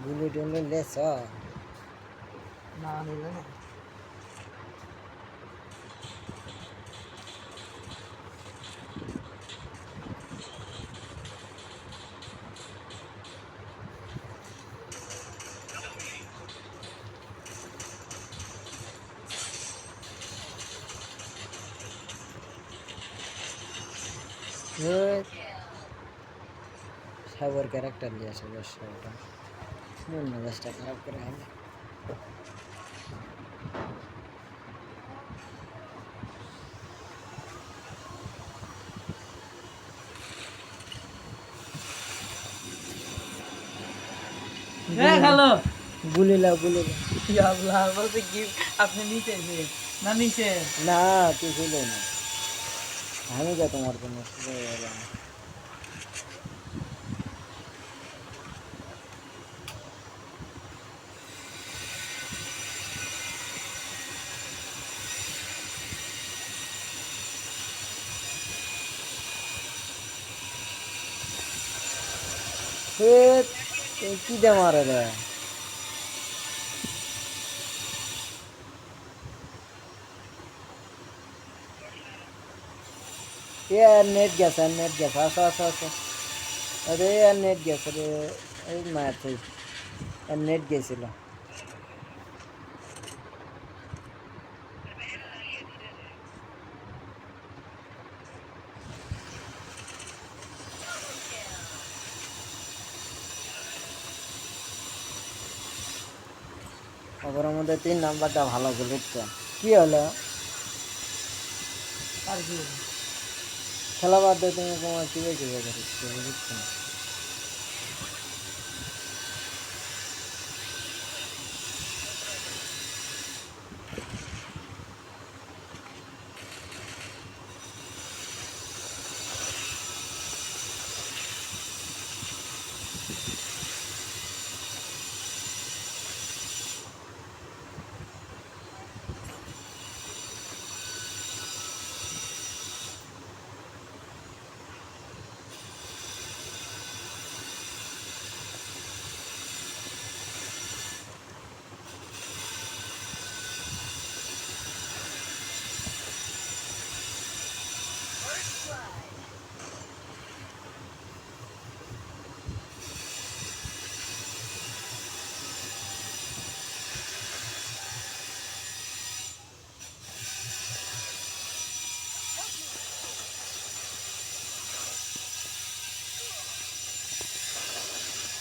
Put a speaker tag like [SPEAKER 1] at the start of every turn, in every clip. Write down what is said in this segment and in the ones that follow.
[SPEAKER 1] গুলি টুলি লেছ
[SPEAKER 2] না নিলে না
[SPEAKER 1] সাগর ক্যারেক্টার দিয়ে আসে দর্শকটা মন মেজাজটা খারাপ করে হবে
[SPEAKER 2] হ্যালো
[SPEAKER 1] গুলিলা
[SPEAKER 2] বলতে কি আপনি নিচে না নিচে
[SPEAKER 1] না তুই ছিল না আমি যা তোমার জন্য কি দে মারে রে নেট গেছে আসো আরে নেট গেছে রে এই মার তুই নেট গেছিল খবর মধ্যে 3 নাম্বারটা ভালো করে কি হলো
[SPEAKER 2] আর কি
[SPEAKER 1] খেলা বাদ দিয়ে তুমি তোমার কি করছো বুঝছো না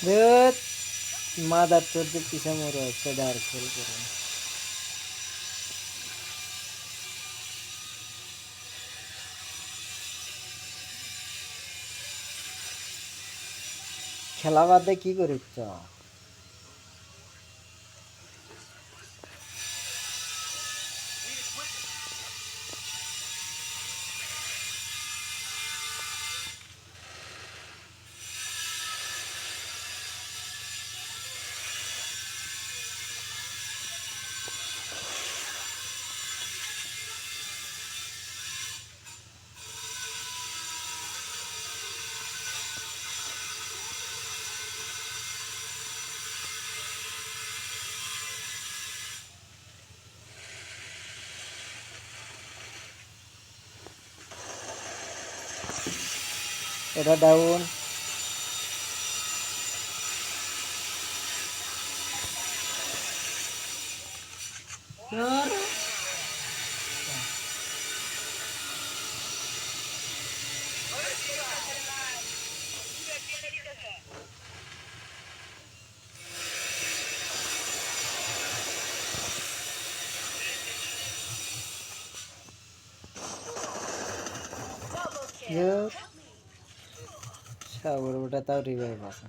[SPEAKER 1] ধুত মাদার চোদ্দের পিছা মরে হচ্ছে ডার খেল করে খেলা বাদে কি করিচ্ছ এটা ডাউন সাগর ওটা তাও রিভাইভ আছে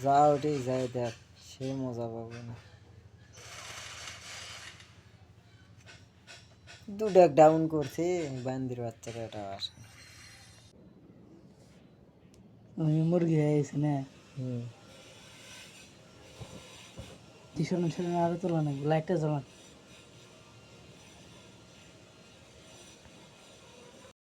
[SPEAKER 1] যা ওটাই যাই দেখ সে মজা পাবে না দুটো ডাউন করছে বান্দির বাচ্চাটা এটা আসে
[SPEAKER 2] মুরগি হয়েছে না
[SPEAKER 1] হুম
[SPEAKER 2] টিশন আরো তোলা নাকি লাইটটা জ্বালান